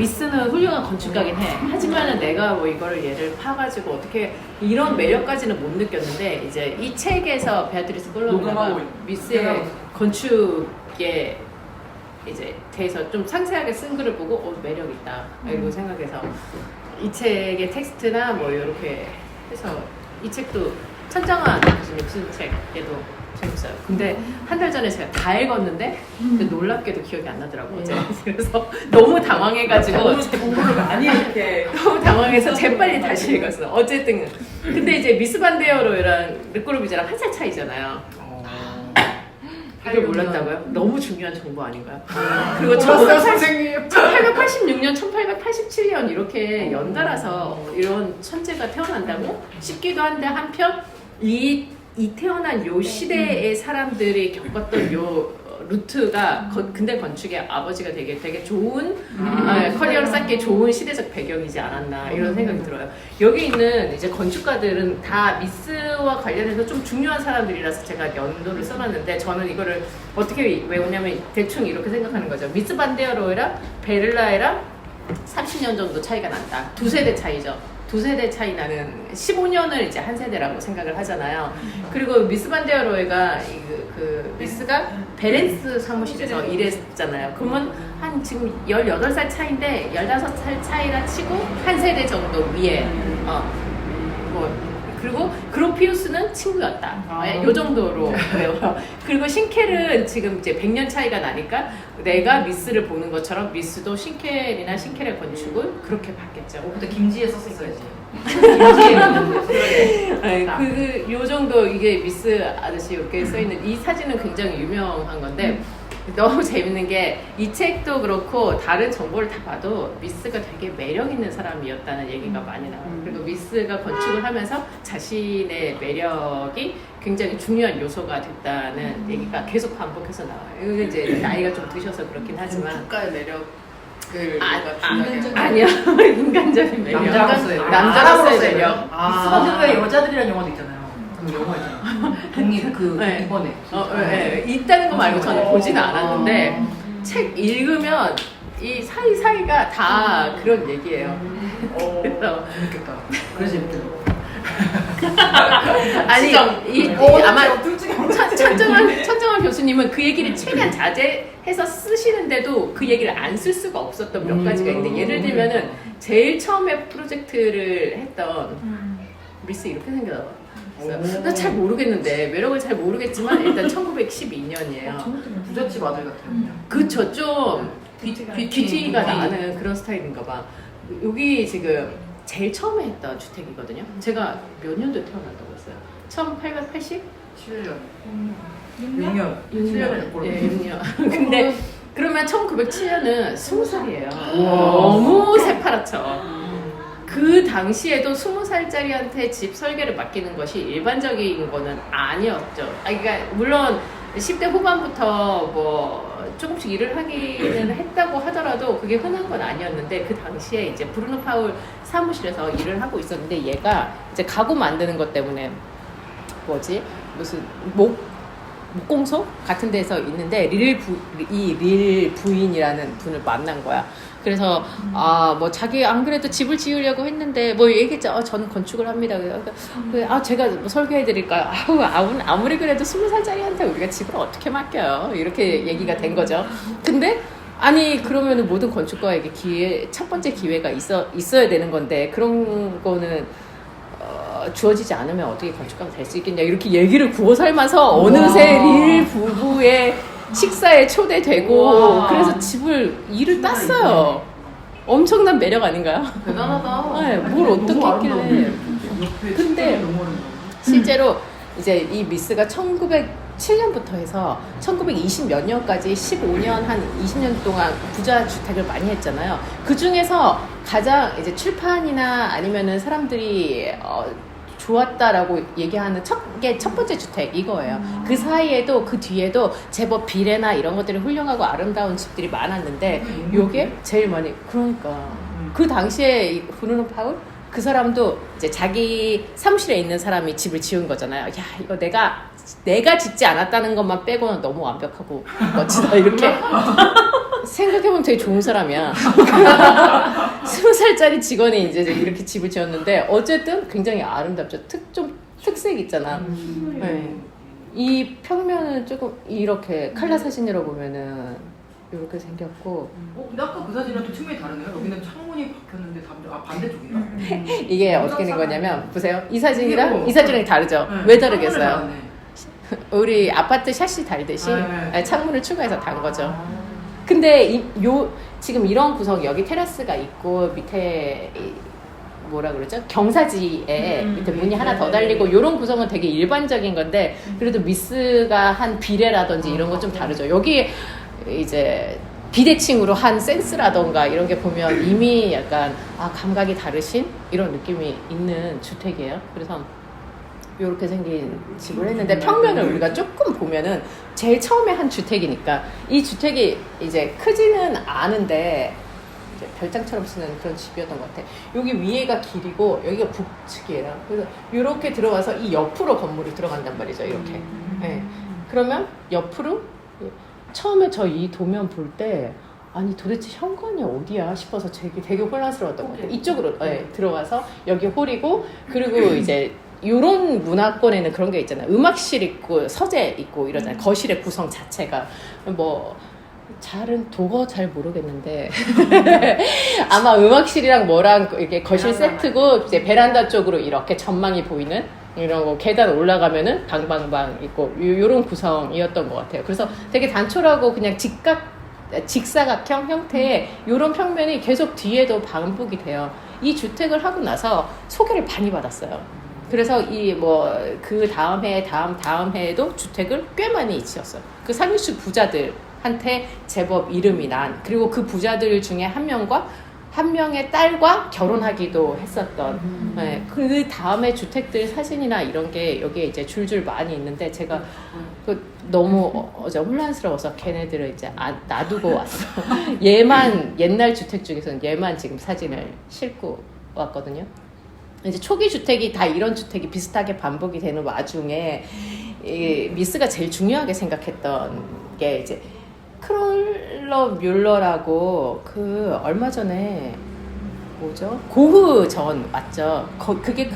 미스는 훌륭한 건축가긴 해. 하지만은 내가 뭐 이거를 얘를 파가지고 어떻게 이런 매력까지는 못 느꼈는데 이제 이 책에서 베아트리스 꼴로미나가 미스의 건축에 이제 대해서 좀 상세하게 쓴 글을 보고 매력 있다 이러고 생각해서 이 책의 텍스트나 뭐 이렇게 해서 이 책도 천정환 교수님 쓴 책 얘도 재밌어요. 근데 한 달 전에 제가 다 읽었는데 근데 놀랍게도 기억이 안 나더라고요. 그래서 너무 당황해가지고 공부를 많이 이렇게 너무 당황해서 재빨리 다시 읽었어. 어쨌든 근데 이제 미스 반데어로랑 르꼬르비제랑 한 살 차이잖아요. 이걸 몰랐다고요? 너무 중요한 정보 아닌가요? 그리고 1886년, 1887년 이렇게 연달아서 이런 천재가 태어난다고 싶기도 한데 한편 이 태어난 요 시대의 사람들이 겪었던 요 루트가 근대 건축의 아버지가 되게 좋은 커리어를 쌓기에 좋은 시대적 배경이지 않았나 이런 생각이 들어요. 여기 있는 이제 건축가들은 다 미스와 관련해서 좀 중요한 사람들이라서 제가 연도를 써놨는데 저는 이거를 어떻게 외우냐면 대충 이렇게 생각하는 거죠. 미스 반데어로이랑 베를라이랑 30년 정도 차이가 난다. 두 세대 차이죠. 두 세대 차이 나는 15년을 이제 한 세대라고 생각을 하잖아요. 그리고 미스 반데어로이가 미스가 베렌스 사무실에서 일했잖아요. 그러면 한 지금 18살 차이인데 15살 차이라 치고 한 세대 정도 위에 그리고 그로피우스는 친구였다. 요 정도로 외워요. 그리고 신켈은 지금 이제 100년 차이가 나니까 내가 미스를 보는 것처럼 미스도 신켈이나 신켈의 건축을 그렇게 봤겠죠. 그때 김지혜 썼었어야지. 요 정도 이게 미스 아저씨 이렇게 써있는 이 사진은 굉장히 유명한 건데 너무 재밌는 게 이 책도 그렇고 다른 정보를 다 봐도 미스가 되게 매력 있는 사람이었다는 얘기가 많이 나와요. 그리고 미스가 건축을 하면서 자신의 매력이 굉장히 중요한 요소가 됐다는 얘기가 계속 반복해서 나와요. 이거 이제 나이가 좀 드셔서 그렇긴 하지만 국가의 매력을 아니요. 인간적인 매력. 남자로서의 매력. 미스반데어로의 여자들이라는 영화도 있잖아요. 영화 있잖아. 독립 네. 이번에. 네. 있다는 거 말고 저는 보지는 않았는데 책 읽으면 이 사이사이가 다 그런 얘기예요. 그래서 재밌겠다. 그래 재밌겠다. 아니 아마 천정환 교수님은 그 얘기를 최대한 자제해서 쓰시는데도 그 얘기를 안 쓸 수가 없었던 몇 가지가 있는데 예를 들면은 제일 처음에 프로젝트를 했던 미스 이렇게 생겨요. 잘 모르겠는데 매력을 잘 모르겠지만 일단 1912년이에요. 부잣집 아들 같아요. 그쵸, 좀 귀티가 나는 그런 스타일인가 봐. 여기 지금 제일 처음에 했던 주택이거든요. 제가 몇 년도에 태어났다고 했어요? 1880? 7년. 6년. 7년을 6년. 근데 그러면 1907년은 20살이에요. 너무 새파랗죠. 그 당시에도 20살짜리한테 집 설계를 맡기는 것이 일반적인 거는 아니었죠. 그러니까 물론 10대 후반부터 뭐 조금씩 일을 하기는 했다고 하더라도 그게 흔한 건 아니었는데 그 당시에 이제 브루노 파울 사무실에서 일을 하고 있었는데 얘가 이제 가구 만드는 것 때문에 무슨 목공소 같은 데서 있는데 릴 부인이라는 분을 만난 거야. 그래서 뭐 자기 안 그래도 집을 지으려고 했는데 뭐 얘기했죠. 저는 건축을 합니다. 제가 뭐 설계해드릴까요? 아무리 그래도 20살짜리한테 우리가 집을 어떻게 맡겨요? 이렇게 얘기가 된 거죠. 근데 아니 그러면은 모든 건축가에게 첫 번째 기회가 있어야 되는 건데 그런 거는 주어지지 않으면 어떻게 건축가가 될 수 있겠냐 이렇게 얘기를 구워 삶아서 어느새 릴 부부의 식사에 초대되고 그래서 일을 땄어요. 엄청난 매력 아닌가요? 대단하다. 네, 뭘 어떻게 했길래. 근데 실제로 이제 이 미스가 1907년부터 해서 1920 몇 년까지 15년 한 20년 동안 부자 주택을 많이 했잖아요. 그 중에서 가장 이제 출판이나 아니면은 사람들이 좋았다라고 얘기하는 첫 번째 주택 이거예요. 그 사이에도 그 뒤에도 제법 비례나 이런 것들이 훌륭하고 아름다운 집들이 많았는데 요게 제일 많이 그러니까 그 당시에 이 브루노 파울 그 사람도 이제 자기 사무실에 있는 사람이 집을 지은 거잖아요. 야 이거 내가 짓지 않았다는 것만 빼고는 너무 완벽하고 멋지다 이렇게 생각해보면 되게 좋은 사람이야. 20살짜리 직원이 이제 이렇게 집을 지었는데 어쨌든 굉장히 아름답죠. 좀 특색 있잖아. 네. 이 평면은 조금 이렇게 칼라 사진으로 보면은 이렇게 생겼고 근데 아까 그 사진이랑 또 측면이 다르네요. 여기는 창문이 박혔는데 반대쪽인가? 이게 어떻게 된 거냐면 보세요. 이 사진이랑 이 사진이랑 다르죠. 네. 왜 다르겠어요? 창문을 우리 아파트 샤시 달듯이 네. 창문을 추가해서 단 거죠. 근데 지금 이런 구성 여기 테라스가 있고 밑에 뭐라 그러죠? 경사지에 밑에 문이 하나 더 달리고 이런 구성은 되게 일반적인 건데 그래도 미스가 한 비례라든지 이런 건 좀 다르죠. 여기 이제 비대칭으로 한 센스라던가 이런 게 보면 이미 약간 감각이 다르신 이런 느낌이 있는 주택이에요. 그래서 이렇게 생긴 집을 했는데 평면을 우리가 조금 보면은 제일 처음에 한 주택이니까 이 주택이 이제 크지는 않은데 이제 별장처럼 쓰는 그런 집이었던 것 같아. 여기 위에가 길이고 여기가 북측이에요. 그래서 이렇게 들어와서 이 옆으로 건물이 들어간단 말이죠. 이렇게. 네. 그러면 옆으로 처음에 저 이 도면 볼 때 아니 도대체 현관이 어디야 싶어서 되게 혼란스러웠던 것 같아요. 이쪽으로 들어가서 여기 홀이고 그리고 이제 이런 문화권에는 그런 게 있잖아요. 음악실 있고 서재 있고 이러잖아요. 거실의 구성 자체가 뭐 잘은 도거 잘 모르겠는데 아마 음악실이랑 뭐랑 이게 거실 세트고 이제 베란다 쪽으로 이렇게 전망이 보이는 이런 거 계단 올라가면은 방방방 있고 요런 구성이었던 것 같아요. 그래서 되게 단촐하고 그냥 직사각형 형태의 요런 평면이 계속 뒤에도 반복이 돼요. 이 주택을 하고 나서 소개를 많이 받았어요. 그래서 그 다음 해 다음 해에도 주택을 꽤 많이 지었어요. 그 상류층 부자들한테 제법 이름이 난, 그리고 그 부자들 중에 한 명의 딸과 결혼하기도 했었던. 네, 그 다음에 주택들 사진이나 이런 게 여기에 이제 줄줄 많이 있는데 제가 너무 어제 혼란스러워서 걔네들을 이제 놔두고 왔어. 옛날 주택 중에서는 얘만 지금 사진을 싣고 왔거든요. 이제 초기 주택이 다 이런 주택이 비슷하게 반복이 되는 와중에 이 미스가 제일 중요하게 생각했던 게 이제 크롤러 뮬러라고 그 얼마 전에 뭐죠? 고흐 전 왔죠. 그게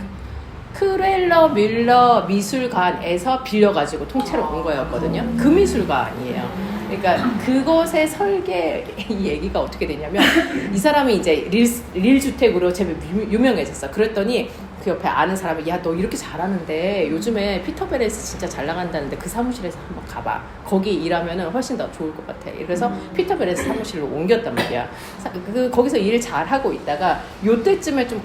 크렐러 뮬러 미술관에서 빌려가지고 통째로 온 거였거든요. 그 미술관이에요. 그러니까 그곳의 설계 이 얘기가 어떻게 되냐면 이 사람이 이제 릴 주택으로 제일 유명해졌어. 그랬더니 그 옆에 아는 사람이 야 너 이렇게 잘하는데 요즘에 피터 베렌스 진짜 잘 나간다는데 그 사무실에서 한번 가봐. 거기 일하면은 훨씬 더 좋을 것 같아. 그래서 피터 베렌스 사무실로 옮겼단 말이야. 거기서 일 잘하고 있다가 요때쯤에 좀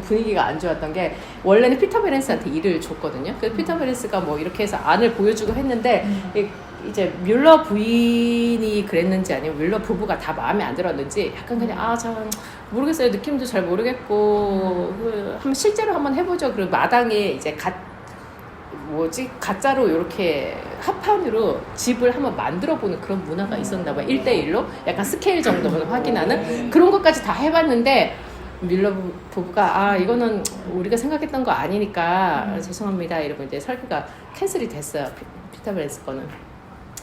분위기가 안 좋았던 게 원래는 피터 베렌스한테 일을 줬거든요. 그래서 피터 베렌스가 뭐 이렇게 해서 안을 보여주고 했는데 이제 뮬러 부인이 그랬는지 아니면 뮬러 부부가 다 마음에 안 들었는지 약간 그냥 참 모르겠어요. 느낌도 잘 모르겠고 한번 실제로 한번 해보죠. 그리고 마당에 이제 가짜로 이렇게 합판으로 집을 한번 만들어보는 그런 문화가 있었나 봐요. 1대1로 약간 스케일 정도만 확인하는 그런 것까지 다 해봤는데 뮬러 부부가 이거는 우리가 생각했던 거 아니니까 죄송합니다 이러고 이제 설계가 캔슬이 됐어요. 피터 베렌스 거는.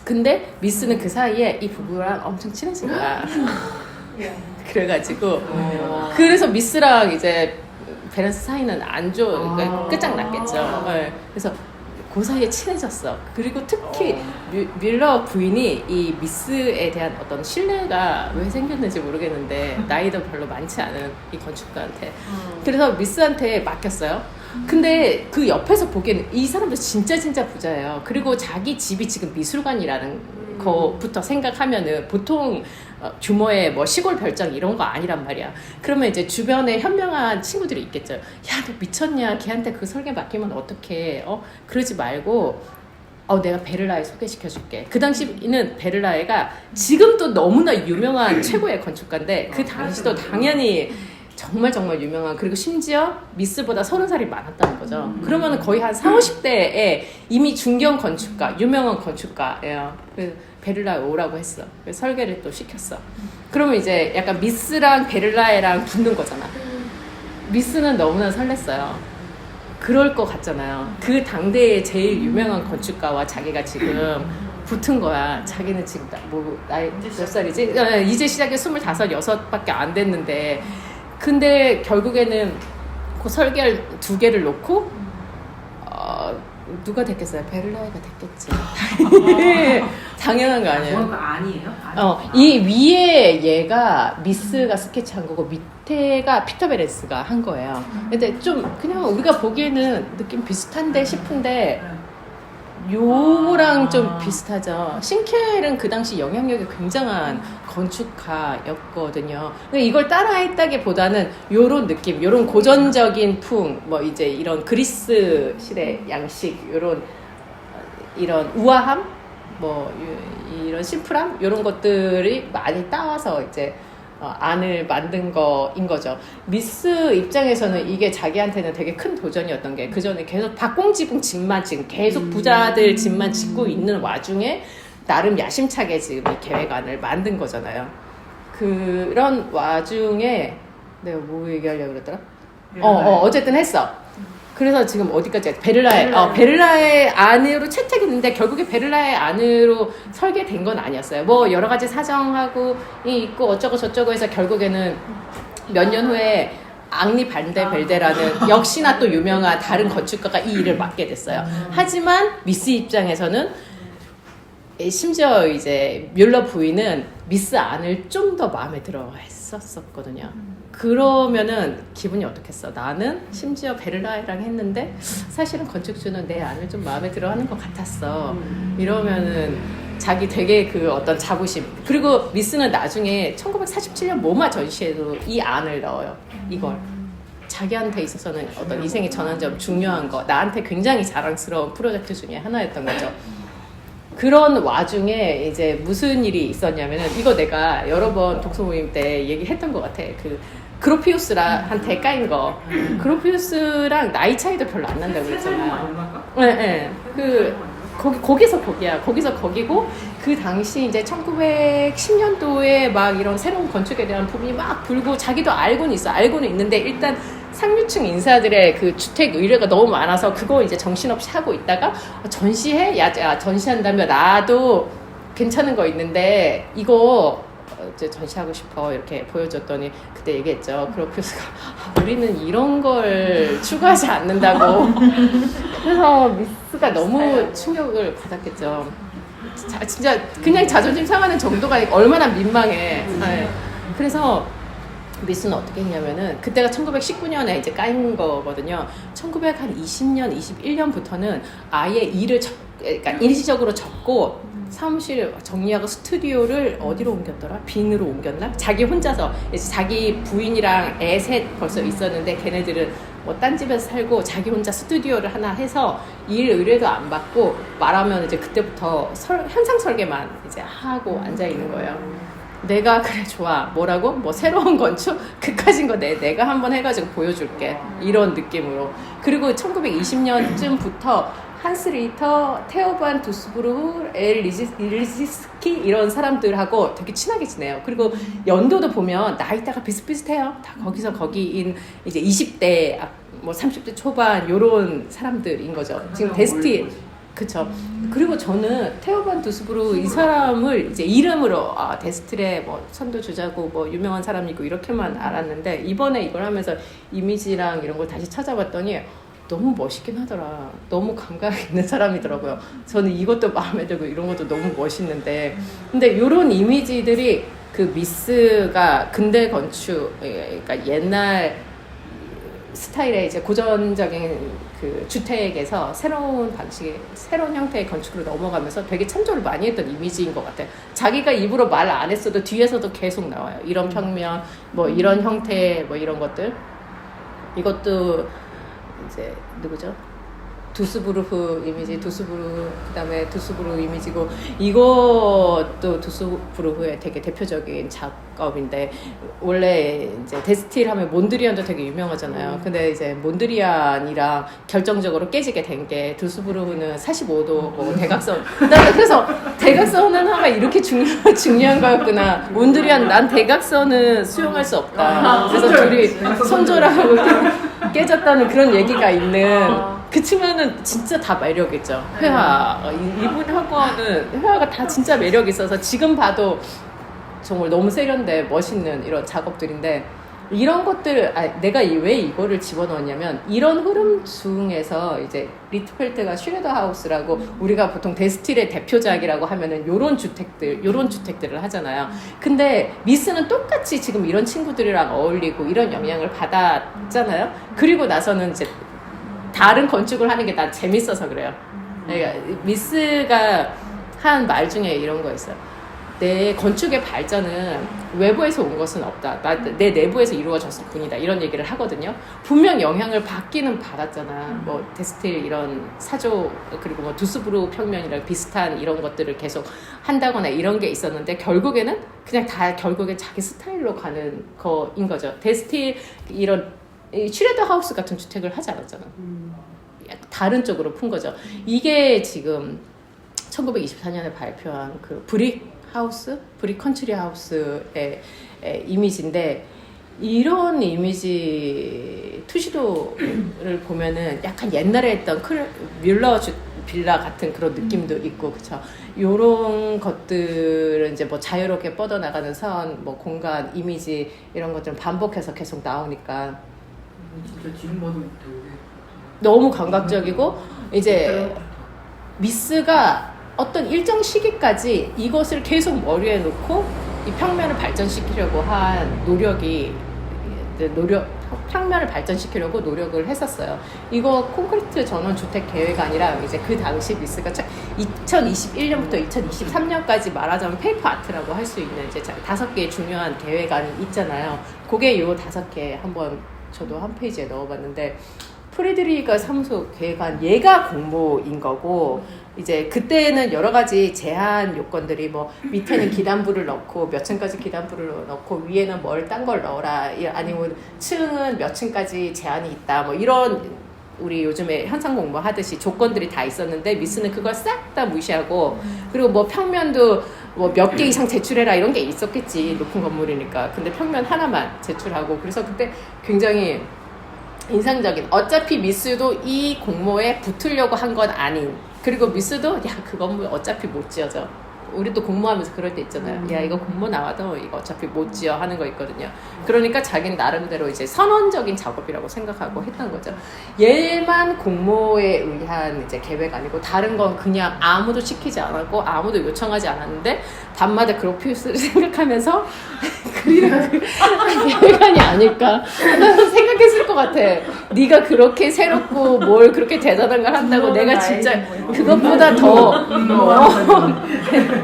근데 미스는 그 사이에 이 부부랑 엄청 친해진 거야. 그래가지고 그래서 미스랑 이제 베렌스 사이는 안 그러니까 끝장났겠죠. 네. 그래서 그 사이에 친해졌어. 그리고 특히 뮬러 부인이 이 미스에 대한 어떤 신뢰가 왜 생겼는지 모르겠는데 나이도 별로 많지 않은 이 건축가한테 그래서 미스한테 맡겼어요. 근데 그 옆에서 보기에는 이 사람도 진짜 부자예요. 그리고 자기 집이 지금 미술관이라는 거부터 생각하면은 보통 규모의 뭐 시골 별장 이런 거 아니란 말이야. 그러면 이제 주변에 현명한 친구들이 있겠죠. 야, 너 미쳤냐? 걔한테 그 설계 맡기면 어떡해? 그러지 말고 내가 베를라에 소개시켜줄게. 그 당시는 베를라에가 지금도 너무나 유명한 최고의 건축가인데 그 당시도 당연히 정말 유명한, 그리고 심지어 미스보다 30살이 많았다는 거죠. 그러면 거의 한 40, 50대에 이미 중견 건축가, 유명한 건축가예요. 그래서 베를라에 오라고 했어. 그래서 설계를 또 시켰어. 그러면 이제 약간 미스랑 베를라에랑 붙는 거잖아. 미스는 너무나 설렜어요. 그럴 것 같잖아요. 그 당대의 제일 유명한 건축가와 자기가 지금 붙은 거야. 자기는 지금 나이 몇 이제 살이지? 이제 시작이 25, 6밖에 안 됐는데 근데 결국에는 그 설계를 2개를 놓고 누가 됐겠어요? 베를라이가 됐겠지. 당연한 거 아니에요? 그건 아니에요? 이 위에 얘가 미스가 스케치한 거고 밑에가 피터 베레스가 한 거예요. 근데 좀 그냥 우리가 보기에는 느낌 비슷한데 싶은데 요거랑 좀 비슷하죠. 싱켈은 그 당시 영향력이 굉장한 건축가였거든요. 근데 이걸 따라했다기보다는 요런 느낌, 요런 고전적인 풍, 뭐 이제 이런 그리스 시대 양식, 이런 우아함, 뭐 이런 심플함, 요런 것들이 많이 따와서 이제 안을 만든 거인 거죠. 미스 입장에서는 이게 자기한테는 되게 큰 도전이었던 게 그 전에 계속 박공지붕 집만 지금 계속 부자들 집만 짓고 있는 와중에 나름 야심차게 지금 이 계획안을 만든 거잖아요. 그런 와중에 내가 뭐 얘기하려고 그랬더라? 어쨌든 했어. 그래서 지금 어디까지 베를라의 안으로 채택했는데 결국에 베를라의 안으로 설계된 건 아니었어요. 뭐 여러 가지 사정하고 있고 어쩌고 저쩌고 해서 결국에는 몇 년 후에 앙리 반데벨데라는 역시나 또 유명한 다른 건축가가 이 일을 맡게 됐어요. 하지만 미스 입장에서는 심지어 이제 뮬러 부인은 미스 안을 좀 더 마음에 들어 했었거든요. 그러면은 기분이 어떻겠어? 나는 심지어 베를라이랑 했는데 사실은 건축주는 내 안을 좀 마음에 들어 하는 것 같았어. 이러면은 자기 되게 그 어떤 자부심. 그리고 미스는 나중에 1947년 모마 전시에도 이 안을 넣어요. 이걸. 자기한테 있어서는 어떤 인생의 전환점 중요한 거. 나한테 굉장히 자랑스러운 프로젝트 중에 하나였던 거죠. 그런 와중에 이제 무슨 일이 있었냐면은 이거 내가 여러 번 독서 모임 때 얘기했던 것 같아. 그로피우스한테 까인 거. 그로피우스랑 나이 차이도 별로 안 난다고 그랬잖아요. 네. 거기서 거기야. 거기서 거기고 그 당시 이제 1910년도에 막 이런 새로운 건축에 대한 붐이 막 불고 자기도 알고는 있는데 일단 상류층 인사들의 그 주택 의뢰가 너무 많아서 그거 이제 정신없이 하고 있다가 전시해? 야, 전시한다면 나도 괜찮은 거 있는데 이거 이제 전시하고 싶어 이렇게 보여줬더니 그때 얘기했죠. 그로피우스가 우리는 이런 걸 추구하지 않는다고. 그래서 미스가 너무 충격을 받았겠죠. 진짜 그냥 자존심 상하는 정도가 얼마나 민망해. 네. 그래서 미스는 어떻게 했냐면은 그때가 1919년에 이제 까인 거거든요. 1920년, 21년부터는 아예 일을 그러니까 일시적으로 접고 사무실 정리하고 스튜디오를 어디로 옮겼더라? 빈으로 옮겼나? 자기 혼자서 이제 자기 부인이랑 애 셋 벌써 있었는데 걔네들은 뭐 딴 집에서 살고 자기 혼자 스튜디오를 하나 해서 일 의뢰도 안 받고 말하면 이제 그때부터 현상 설계만 이제 하고 앉아 있는 거예요. 내가 그래 좋아 뭐라고? 뭐 새로운 건축? 그까진 거 내가 한번 해가지고 보여줄게 이런 느낌으로. 그리고 1920년쯤부터 한스 리터, 테오반 두스부르흐, 엘 리지스키 이런 사람들하고 되게 친하게 지내요. 그리고 연도도 보면 나이대가 비슷비슷해요. 다 거기서 거기인 이제 20대, 뭐 30대 초반 요런 사람들인 거죠. 지금 데스티 그쵸. 그리고 저는 테오반 두스부르 이 사람을 이제 이름으로 데스틸의 뭐 선도주자고 뭐 유명한 사람이고 이렇게만 알았는데 이번에 이걸 하면서 이미지랑 이런 걸 다시 찾아봤더니 너무 멋있긴 하더라. 너무 감각 있는 사람이더라고요. 저는 이것도 마음에 들고 이런 것도 너무 멋있는데 근데 이런 이미지들이 그 미스가 근대 건축 그러니까 옛날 스타일의 이제 고전적인 그 주택에서 새로운 방식의 새로운 형태의 건축으로 넘어가면서 되게 참조를 많이 했던 이미지인 것 같아요. 자기가 입으로 말 안 했어도 뒤에서도 계속 나와요. 이런 평면, 뭐 이런 형태, 뭐 이런 것들. 이것도 이제 누구죠? 두스부르흐 이미지, 그다음에 두스부르흐 이미지고 이것도 두스부르흐의 되게 대표적인 작업인데 원래 이제 데스틸 하면 몬드리안도 되게 유명하잖아요. 근데 이제 몬드리안이랑 결정적으로 깨지게 된 게 두스부르흐는 45도 뭐 대각선. 그래서 대각선은 하면 이렇게 중요한 거였구나. 몬드리안 난 대각선은 수용할 수 없다. 그래서 둘이 손절하고 깨졌다는 그런 얘기가 있는. 그치만은 진짜 다 매력 있죠. 회화. 이분 학원은 회화가 다 진짜 매력 있어서 지금 봐도 정말 너무 세련돼 멋있는 이런 작업들인데 이런 것들 내가 왜 이거를 집어넣었냐면 이런 흐름 중에서 이제 리트펠트가 슈레더 하우스라고 우리가 보통 데스틸의 대표작이라고 하면은 요런 주택들을 하잖아요. 근데 미스는 똑같이 지금 이런 친구들이랑 어울리고 이런 영향을 받았잖아요. 그리고 나서는 이제 다른 건축을 하는 게 난 재밌어서 그래요. 그러니까 미스가 한 말 중에 이런 거 있어요. 내 건축의 발전은 외부에서 온 것은 없다. 내 내부에서 이루어졌을 뿐이다. 이런 얘기를 하거든요. 분명 영향을 받기는 받았잖아. 뭐 데스틸 이런 사조 그리고 뭐 두스부르 평면이랑 비슷한 이런 것들을 계속 한다거나 이런 게 있었는데 결국에는 그냥 다 결국에 자기 스타일로 가는 거인 거죠. 데스틸 이런 슈레더 하우스 같은 주택을 하지 않았잖아. 다른 쪽으로 푼 거죠. 이게 지금 1924년에 발표한 그 브릭 컨트리 하우스의 이미지인데 이런 이미지 투시도를 보면은 약간 옛날에 했던 뮬러 빌라 같은 그런 느낌도 있고 그쵸. 요런 것들은 이제 뭐 자유롭게 뻗어나가는 선, 뭐 공간, 이미지 이런 것들은 반복해서 계속 나오니까 진짜 지금 봐도 되게 너무 감각적이고 이제 미스가 어떤 일정 시기까지 이것을 계속 머리에 놓고 이 평면을 발전시키려고 한 평면을 발전시키려고 노력을 했었어요. 이거 콘크리트 전원 주택 계획 아니라 이제 그 당시 미스가 2021년부터 2023년까지 말하자면 페이퍼 아트라고 할 수 있는 이제 5개의 중요한 계획안이 있잖아요. 그게 요 5개 한번 저도 한 페이지에 넣어봤는데 프레드리가 사무소 계획안 얘가 공모인 거고 이제 그때는 여러 가지 제한 요건들이 뭐 밑에는 기단부를 넣고 몇 층까지 기단부를 넣고 위에는 뭘 딴 걸 넣어라 아니면 층은 몇 층까지 제한이 있다 뭐 이런 우리 요즘에 현상 공부 하듯이 조건들이 다 있었는데 미스는 그걸 싹 다 무시하고 그리고 뭐 평면도 뭐 몇 개 이상 제출해라 이런 게 있었겠지 높은 건물이니까 근데 평면 하나만 제출하고 그래서 그때 굉장히 인상적인 어차피 미스도 이 공모에 붙으려고 한 건 아닌 그리고 미스도 야 그 건물 어차피 못 지어져 우리도 공모하면서 그럴 때 있잖아요. 야 이거 공모 나와도 이거 어차피 못 지어 하는 거 있거든요. 그러니까 자기는 나름대로 이제 선언적인 작업이라고 생각하고 했던 거죠. 얘만 공모에 의한 이제 계획 아니고 다른 건 그냥 아무도 시키지 않았고 아무도 요청하지 않았는데 밤마다 그로피우스를 생각하면서 그리는 계획안이 아닐까 생각했을 것 같아. 네가 그렇게 새롭고 뭘 그렇게 대단한 걸 한다고 내가 진짜 그것보다 더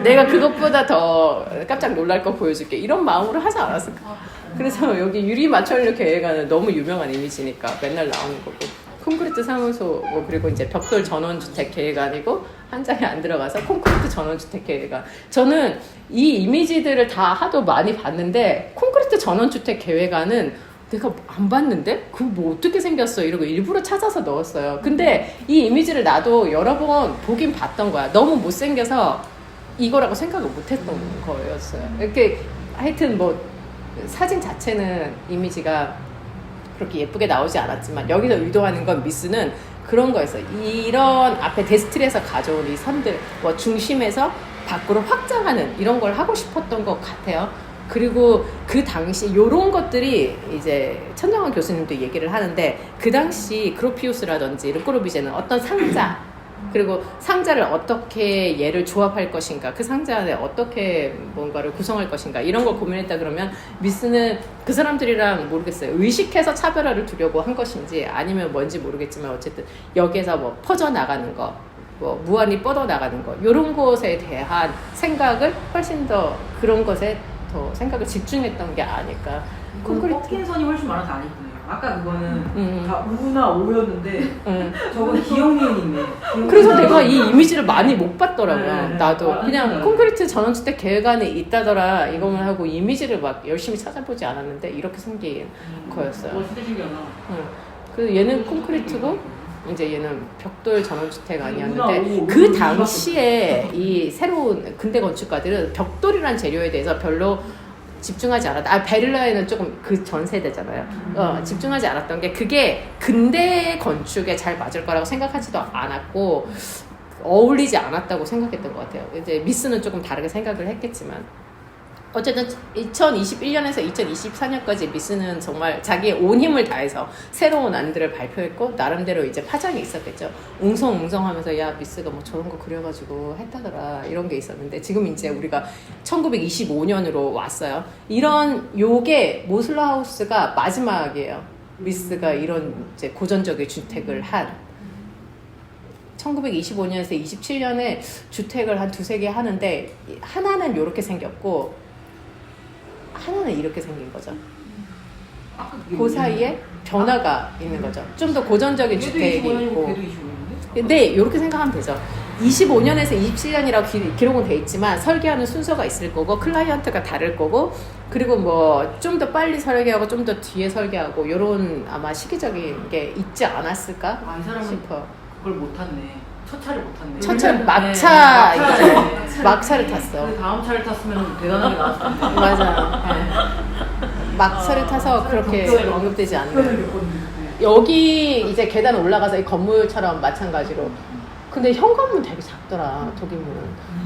내가 그것보다 더 깜짝 놀랄 거 보여줄게 이런 마음으로 하지 않았을까. 그래서 여기 유리 마천류 계획안은 너무 유명한 이미지니까 맨날 나오는 거고 콘크리트 사무소 뭐 그리고 이제 벽돌 전원주택 계획안이고 한 장에 안 들어가서 콘크리트 전원주택 계획안. 저는 이 이미지들을 다 하도 많이 봤는데 콘크리트 전원주택 계획안은 내가 안 봤는데? 그거 뭐 어떻게 생겼어? 이러고 일부러 찾아서 넣었어요. 근데 이 이미지를 나도 여러 번 보긴 봤던 거야. 너무 못생겨서 이거라고 생각을 못했던 거였어요. 이렇게 하여튼 뭐 사진 자체는 이미지가 그렇게 예쁘게 나오지 않았지만 여기서 의도하는 건 미스는 그런 거였어요. 이런 앞에 데스틸에서 가져온 이 선들 뭐 중심에서 밖으로 확장하는 이런 걸 하고 싶었던 것 같아요. 그리고 그 당시 요런 것들이 이제 천정환 교수님도 얘기를 하는데 그 당시 그로피우스라든지 르꼬르비제는 어떤 상자 그리고 상자를 어떻게 얘를 조합할 것인가 그 상자 안에 어떻게 뭔가를 구성할 것인가 이런 걸 고민했다 그러면 미스는 그 사람들이랑 모르겠어요. 의식해서 차별화를 두려고 한 것인지 아니면 뭔지 모르겠지만 어쨌든 여기에서 뭐 퍼져나가는 거 뭐 무한히 뻗어나가는 거 이런 것에 대한 생각을 훨씬 더 그런 것에 더 생각을 집중했던 게 아닐까. 콘크리트 꺾인 선이 훨씬 많아서 안 이쁘네요. 아까 그거는 다 우나 오였는데 저건 기억니은 있네. 그래서 내가 이 이미지를 많이 못 봤더라고요. 네, 나도 그냥 콘크리트 전원주택 계획안에 있다더라 이거만 하고 이미지를 막 열심히 찾아보지 않았는데 이렇게 생긴 거였어요. 진짜 신기하다. 그래서 얘는 콘크리트고 이제 얘는 벽돌 전원주택 아니었는데 그 당시에 이 새로운 근대 건축가들은 벽돌이라는 재료에 대해서 별로 집중하지 않았다. 베를라에는 조금 그 전 세대잖아요. 집중하지 않았던 게 그게 근대 건축에 잘 맞을 거라고 생각하지도 않았고 어울리지 않았다고 생각했던 것 같아요. 이제 미스는 조금 다르게 생각을 했겠지만 어쨌든 2021년에서 2024년까지 미스는 정말 자기의 온 힘을 다해서 새로운 안들을 발표했고 나름대로 이제 파장이 있었겠죠. 웅성웅성하면서 야 미스가 뭐 저런 거 그려가지고 했다더라 이런 게 있었는데 지금 이제 우리가 1925년으로 왔어요. 이런 요게 모슬라 하우스가 마지막이에요. 미스가 이런 이제 고전적인 주택을 한 1925년에서 27년에 주택을 한 두세 개 하는데 하나는 이렇게 생겼고 하나는 이렇게 생긴 거죠. 그 사이에 변화가 있는 거죠. 좀 더 고전적인 주택이 있고. 네, 이렇게 생각하면 되죠. 25년에서 27년이라고 기록은 돼 있지만 설계하는 순서가 있을 거고 클라이언트가 다를 거고 그리고 뭐 좀 더 빨리 설계하고 좀 더 뒤에 설계하고 이런 아마 시기적인 게 있지 않았을까 이 사람은 싶어. 그걸 못 탔네. 첫 차를 못 탔네. 첫 차 막차 네, 있죠. 막차를 탔어. 그 다음 차를 탔으면 대단하게 나왔을 텐데. 맞아. 네. 막차를 타서 그렇게 언급되지 않는. 겪었는데. 여기 이제 계단 올라가서 이 건물처럼 마찬가지로. 근데 현관문 되게 작더라.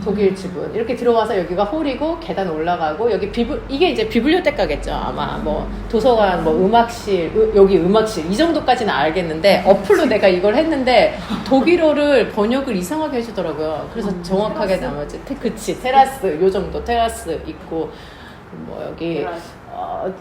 독일 집은 이렇게 들어와서 여기가 홀이고 계단 올라가고 여기 이게 이제 비블리오테카겠죠. 아마 뭐 도서관, 뭐 음악실, 여기 음악실 이 정도까지는 알겠는데 어플로 내가 이걸 했는데 독일어를 번역을 이상하게 해주더라고요. 그래서 정확하게 나머지 그치 테라스 요 정도 테라스 있고 뭐 여기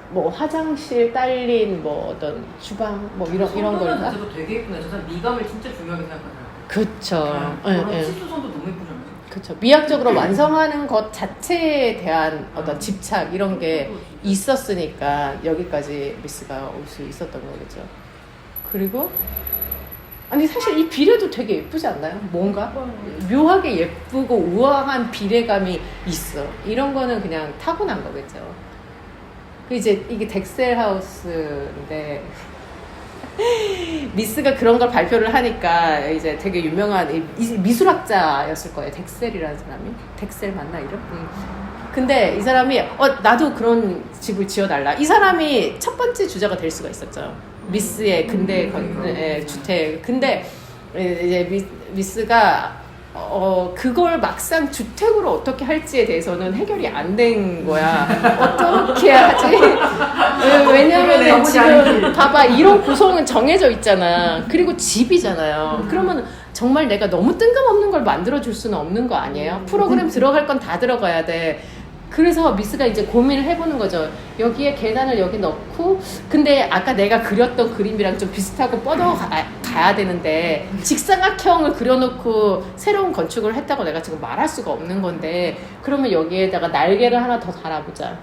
뭐 화장실 딸린 뭐 어떤 주방 뭐 이런 걸 다. 저도 되게 예쁘네. 저 사람 미감을 진짜 중요하게 생각하더라고요. 그쵸. 저런 치수선도 너무 예쁘잖아요. 그쵸. 미학적으로 완성하는 것 자체에 대한 어떤 집착 이런 게 있었으니까 여기까지 미스가 올 수 있었던 거겠죠. 그리고 아니 사실 이 비례도 되게 예쁘지 않나요? 뭔가 묘하게 예쁘고 우아한 비례감이 있어. 이런 거는 그냥 타고난 거겠죠. 이제 이게 덱셀 하우스인데 미스가 그런 걸 발표를 하니까 이제 되게 유명한 미술학자였을 거예요. 덱셀이라는 사람이. 덱셀 맞나 이름? 근데 이 사람이 나도 그런 집을 지어달라. 이 사람이 첫 번째 주자가 될 수가 있었죠. 미스의 근대 주택. 근데 이제 미스가 그걸 막상 주택으로 어떻게 할지에 대해서는 해결이 안 된 거야. 어떻게 하지? 왜냐면 지금 봐봐 이런 구성은 정해져 있잖아. 그리고 집이잖아요. 그러면 정말 내가 너무 뜬금없는 걸 만들어줄 수는 없는 거 아니에요? 프로그램 들어갈 건 다 들어가야 돼. 그래서 미스가 이제 고민을 해보는 거죠. 여기에 계단을 여기 넣고 근데 아까 내가 그렸던 그림이랑 좀 비슷하고 뻗어가야 되는데 직사각형을 그려놓고 새로운 건축을 했다고 내가 지금 말할 수가 없는 건데 그러면 날개를 하나 더 달아보자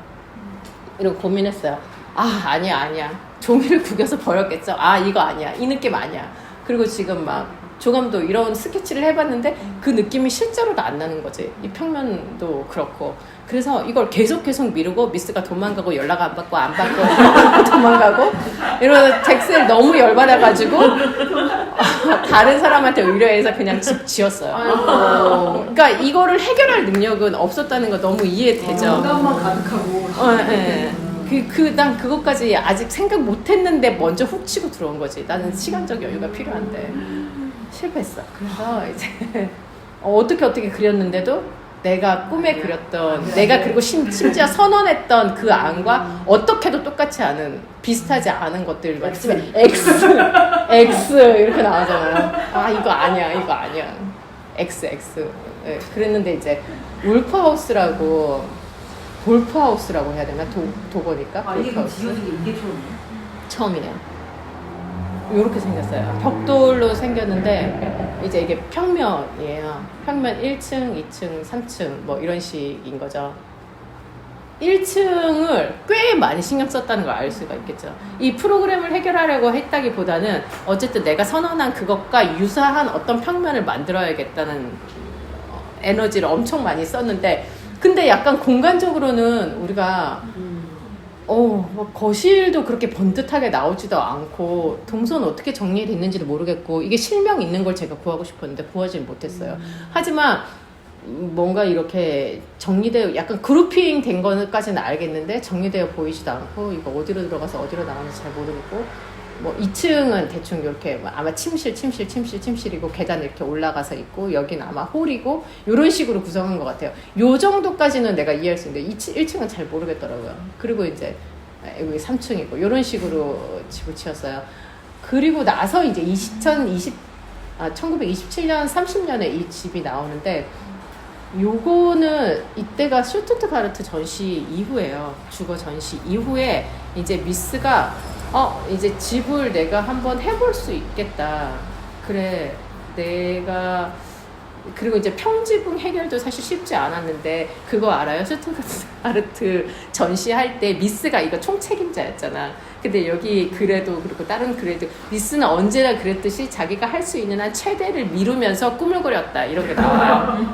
이러고 고민했어요. 아니야 종이를 구겨서 버렸겠죠. 이거 아니야 이 느낌 아니야. 그리고 지금 막 조감도 이런 스케치를 해봤는데 그 느낌이 실제로도 안 나는 거지. 이 평면도 그렇고. 그래서 이걸 계속 미루고 미스가 도망가고 연락 안 받고 도망가고 이러면서 덱셀 너무 열받아가지고 다른 사람한테 의뢰해서 그냥 집 지었어요. 그러니까 이거를 해결할 능력은 없었다는 거 너무 이해되죠. 영감만 가득하고. 난 그것까지 아직 생각 못했는데 먼저 훅 치고 들어온 거지. 나는 시간적 여유가 필요한데 실패했어. 그래서 이제 어떻게 그렸는데도 내가 꿈에 그렸던 내가 그리고 심지어 선언했던 그 안과 어떻게도 똑같지 않은 비슷하지 않은 것들만 있으면 X 이렇게 나오잖아요. 이거 아니야 X 네, 그랬는데 이제 볼프하우스라고 해야 되나? 도보니까 이게 지어진 게 이게 처음이에요. 이렇게 생겼어요. 벽돌로 생겼는데 이제 이게 평면이에요. 평면 1층, 2층, 3층 뭐 이런 식인 거죠. 1층을 꽤 많이 신경 썼다는 걸 알 수가 있겠죠. 이 프로그램을 해결하려고 했다기보다는 어쨌든 내가 선언한 그것과 유사한 어떤 평면을 만들어야겠다는 에너지를 엄청 많이 썼는데 근데 약간 공간적으로는 우리가 뭐 거실도 그렇게 번듯하게 나오지도 않고 동선 어떻게 정리됐는지도 모르겠고 이게 실명 있는 걸 제가 구하고 싶었는데 구하지 못했어요. 하지만 뭔가 이렇게 정리되어 약간 그룹핑 된 거까지는 알겠는데 정리되어 보이지도 않고 이거 어디로 들어가서 어디로 나가는지 잘 모르겠고 뭐 2층은 대충 이렇게 아마 침실이고 계단 이렇게 올라가서 있고 여기는 아마 홀이고 이런 식으로 구성한 것 같아요. 요 정도까지는 내가 이해할 수 있는데 1층은 잘 모르겠더라고요. 그리고 이제 여기 3층이고 이런 식으로 집을 지었어요. 그리고 나서 이제 1927년 30년에 이 집이 나오는데 요거는 이때가 슈투트가르트 전시 이후예요. 주거 전시 이후에 이제 미스가 이제 집을 내가 한번 해볼 수 있겠다. 그래, 내가 그리고 이제 평지붕 해결도 사실 쉽지 않았는데 그거 알아요? 슈투트가르트 전시할 때 미스가 이거 총책임자였잖아. 근데 여기 그래도 그리고 다른 그래도 미스는 언제나 그랬듯이 자기가 할 수 있는 한 최대를 미루면서 꿈을 그렸다 이런 게 나와요.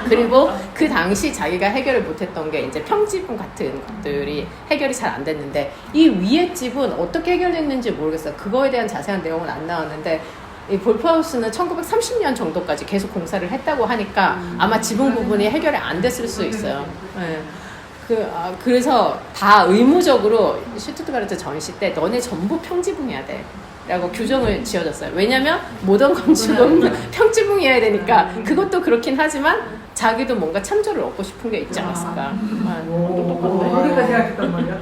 그리고 그 당시 자기가 해결을 못했던 게 이제 평지붕 같은 것들이 해결이 잘 안 됐는데 이 위에 집은 어떻게 해결됐는지 모르겠어요. 그거에 대한 자세한 내용은 안 나왔는데 이 볼프하우스는 1930년 정도까지 계속 공사를 했다고 하니까 아마 지붕 부분이 해결이 안 됐을 수 있어요. 네. 그래서 다 의무적으로 슈투트가르트 전시 때 너네 전부 평지붕이어야 돼 라고 규정을 지어줬어요. 왜냐면 모던 건축은 평지붕이어야 되니까 그것도 그렇긴 하지만 자기도 뭔가 참조를 얻고 싶은 게 있지 않았을까. 그렇게까지 생각했단 말이야?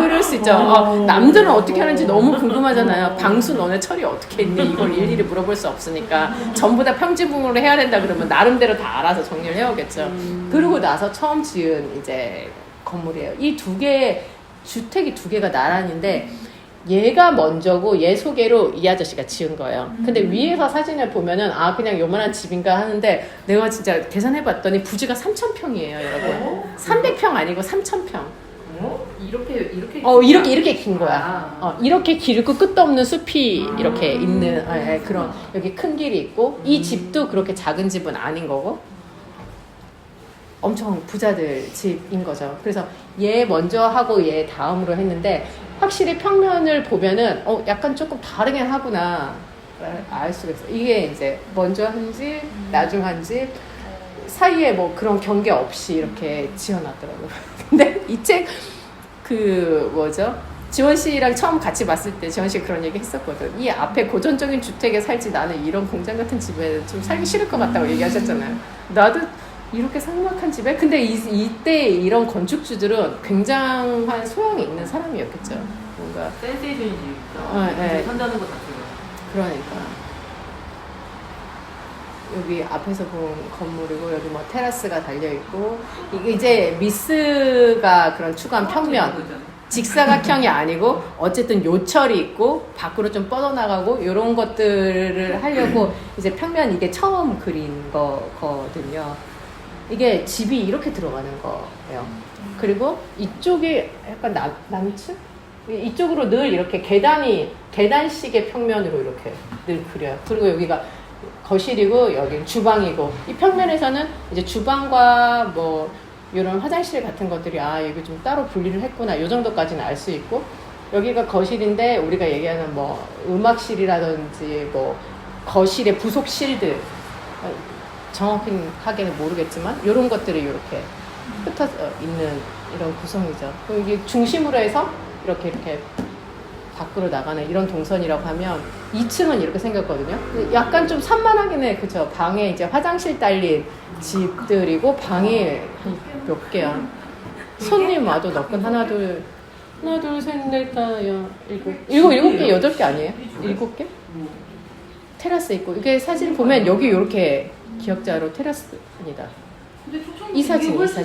그럴 수 있죠. 남들은 어떻게 하는지 너무 궁금하잖아요. 방수 너네 처리 어떻게 했니? 이걸 일일이 물어볼 수 없으니까 전부 다 평지붕으로 해야 된다 그러면 나름대로 다 알아서 정리를 해오겠죠. 그러고 나서 처음 지은 이제 건물이에요. 이 두 개, 주택이 두 개가 나란인데 얘가 먼저고 얘 소개로 이 아저씨가 지은 거예요. 근데 위에서 사진을 보면은 그냥 요만한 집인가 하는데 내가 진짜 계산해봤더니 부지가 3,000평이에요, 여러분. 300평 아니고 3,000평. 이렇게 긴 거야. 이렇게 길고 끝도 없는 숲이 이렇게 있는 그런 여기 큰 길이 있고 이 집도 그렇게 작은 집은 아닌 거고 엄청 부자들 집인 거죠. 그래서 얘 먼저 하고 얘 다음으로 했는데 확실히 평면을 보면은 약간 조금 다르긴 하구나 알 수가 있어. 이게 이제 먼저 한 집, 나중 한 집 사이에 뭐 그런 경계 없이 이렇게 지어놨더라고요. 근데 이 책 지원 씨랑 처음 같이 봤을 때 지원 씨가 그런 얘기 했었거든. 이 앞에 고전적인 주택에 살지 나는 이런 공장 같은 집에 좀 살기 싫을 것 같다고 얘기하셨잖아요. 나도 이렇게 삭막한 집에? 근데 이때 이런 건축주들은 굉장한 소양이 있는 사람이었겠죠. 뭔가 센세이션이지. 네. 산다는 거 자체가. 그러니까 여기 앞에서 본 건물이고 여기 뭐 테라스가 달려 있고 이게 이제 미스가 그런 추구한 평면 직사각형이 아니고 어쨌든 요철이 있고 밖으로 좀 뻗어나가고 이런 것들을 하려고 이제 평면 이게 처음 그린 거거든요. 이게 집이 이렇게 들어가는 거예요. 그리고 이쪽이 약간 남측? 이쪽으로 늘 이렇게 계단식의 평면으로 이렇게 늘 그려요. 그리고 여기가 거실이고 여기 주방이고 이 평면에서는 이제 주방과 뭐 이런 화장실 같은 것들이 여기 좀 따로 분리를 했구나 이 정도까지는 알 수 있고 여기가 거실인데 우리가 얘기하는 뭐 음악실이라든지 뭐 거실의 부속실들 정확하게는 모르겠지만 이런 것들이 이렇게 흩어져 있는 이런 구성이죠. 여기 중심으로 해서 이렇게 밖으로 나가는 이런 동선이라고 하면 2층은 이렇게 생겼거든요. 약간 좀 산만하긴 해. 그죠? 방에 이제 화장실 딸린 집들이고 방이 몇 개야. 손님 와도 넣건 하나 둘 셋 넷 다 일곱 개 여덟 개 아니에요? 7개? 테라스 있고 이게 사진 보면 여기 이렇게 기역자로 테라스입니다. 근데 초청이 이 사진. 난것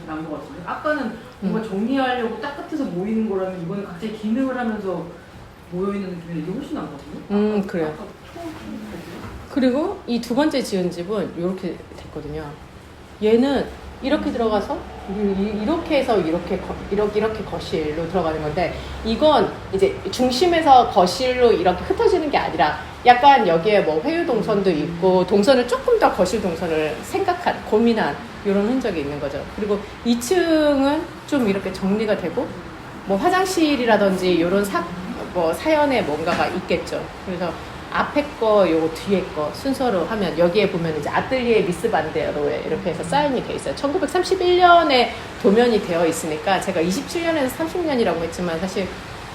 같은데? 아까는 뭔가 정리하려고 딱 끝에서 모이는 거라면 이번에 갑자기 기능을 하면서 모여있는 느낌이 이게 훨씬 나은 것 같은데? 그래요. 그리고 이 두 번째 지은 집은 이렇게 됐거든요. 얘는 이렇게 들어가서 이렇게 해서 이렇게 거실로 들어가는 건데 이건 이제 중심에서 거실로 이렇게 흩어지는 게 아니라 약간 여기에 뭐 회유 동선도 있고 동선을 조금 더 거실 동선을 고민한 이런 흔적이 있는 거죠. 그리고 2층은 좀 이렇게 정리가 되고 뭐 화장실이라든지 이런 사연에 뭔가가 있겠죠. 그래서 앞에 거 요거 뒤에 거 순서로 하면 여기에 보면 이제 아뜰리에 미스 반데로에 이렇게 해서 사인이 돼 있어요. 1931년에 도면이 되어 있으니까 제가 27년에서 30년이라고 했지만 사실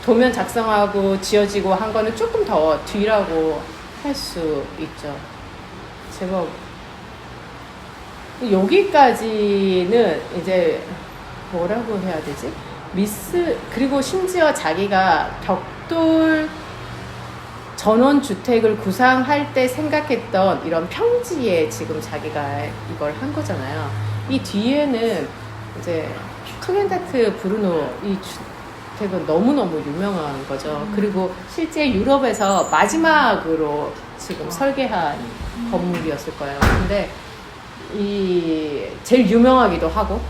도면 작성하고 지어지고 한 거는 조금 더 뒤라고 할 수 있죠. 제가 여기까지는 이제 뭐라고 해야 되지? 미스 그리고 심지어 자기가 벽돌 전원주택을 구상할 때 생각했던 이런 평지에 지금 자기가 이걸 한 거잖아요. 이 뒤에는 이제 투겐다트 브루노 이 주택은 너무너무 유명한 거죠. 그리고 실제 유럽에서 마지막으로 지금 설계한 건물이었을 거예요. 근데 이 제일 유명하기도 하고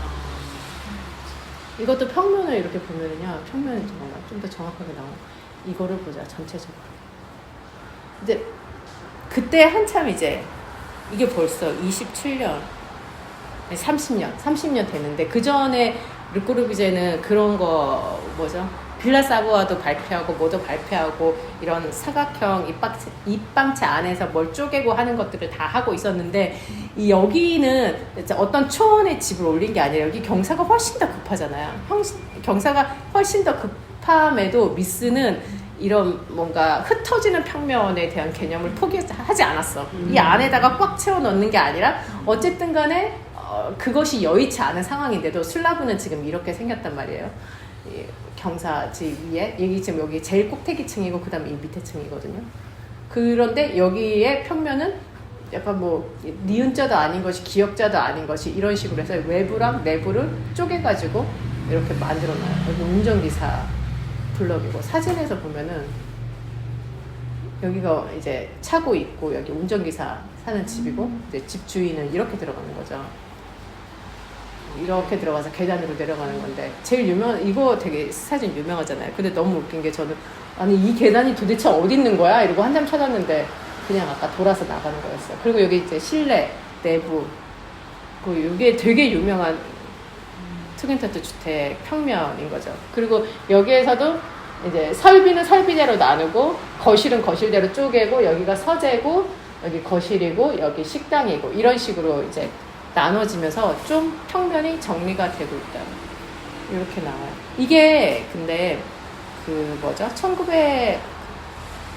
이것도 평면을 이렇게 보면은요, 평면이 좀 더 정확하게 나와요. 이거를 보자, 전체적으로. 이제 그때 한참 이제 이게 벌써 27년, 30년 됐는데 그 전에 르꼬르비제는 그런 거 뭐죠? 빌라 사부아도 발표하고 뭐도 발표하고 이런 사각형 입방체 안에서 뭘 쪼개고 하는 것들을 다 하고 있었는데 이 여기는 어떤 초원의 집을 올린 게 아니라 여기 경사가 훨씬 더 급하잖아요. 경사가 훨씬 더 급함에도 미스는 이런 뭔가 흩어지는 평면에 대한 개념을 포기하지 않았어. 이 안에다가 꽉 채워 넣는 게 아니라 어쨌든 간에 그것이 여의치 않은 상황인데도 슬라브는 지금 이렇게 생겼단 말이에요. 이 경사지 위에 여기 제일 꼭대기 층이고 그 다음에 이 밑에 층이거든요. 그런데 여기에 평면은 약간 뭐 니은자도 아닌 것이 기역자도 아닌 것이 이런 식으로 해서 외부랑 내부를 쪼개가지고 이렇게 만들어놔요. 여기 운전기사 블럭이고 사진에서 보면은 여기가 이제 차고 있고 여기 운전기사 사는 집이고 이제 집 주인은 이렇게 들어가는 거죠. 이렇게 들어가서 계단으로 내려가는 건데 제일 이거 되게 사진 유명하잖아요. 근데 너무 웃긴 게 저는 아니 이 계단이 도대체 어디 있는 거야? 이러고 한참 찾았는데 그냥 아까 돌아서 나가는 거였어요. 그리고 여기 이제 실내 내부 이게 되게 유명한 투겐타트 주택 평면인 거죠. 그리고 여기에서도 이제 설비는 설비대로 나누고 거실은 거실대로 쪼개고 여기가 서재고 여기 거실이고 여기 식당이고 이런 식으로 이제 나눠지면서 좀 평면이 정리가 되고 있다. 이렇게 나와요. 이게 근데 그 뭐죠?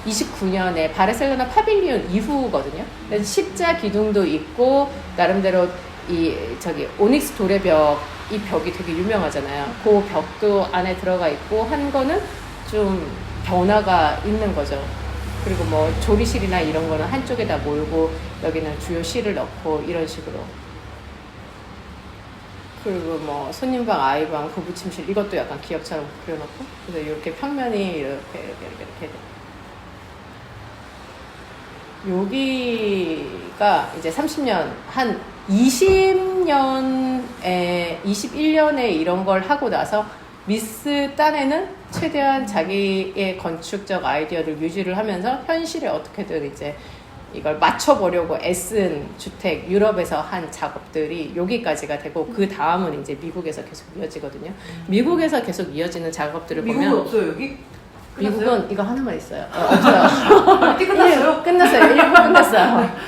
1929년에 바르셀로나 파빌리온 이후거든요. 그래서 십자 기둥도 있고 나름대로 이 오닉스 도래벽 이 벽이 되게 유명하잖아요. 그 벽도 안에 들어가 있고 한 거는 좀 변화가 있는 거죠. 그리고 뭐 조리실이나 이런 거는 한쪽에다 몰고 여기는 주요 실을 넣고 이런 식으로. 그리고 뭐 손님방, 아이방, 부부침실 이것도 약간 기역처럼 그려놓고 그래서 이렇게 평면이 이렇게 여기가 이제 30년 한 20년에 21년에 이런 걸 하고 나서 미스 딴에는 최대한 자기의 건축적 아이디어를 유지를 하면서 현실에 어떻게든 이제 이걸 맞춰보려고 애쓴 주택 유럽에서 한 작업들이 여기까지가 되고 그 다음은 이제 미국에서 계속 이어지거든요. 미국에서 계속 이어지는 작업들을 보면 미국은 없어요 여기? 끝났어요? 미국은 이거 하나만 있어요. 없어요. 끝났어요? 끝났어요. 일부 끝났어요.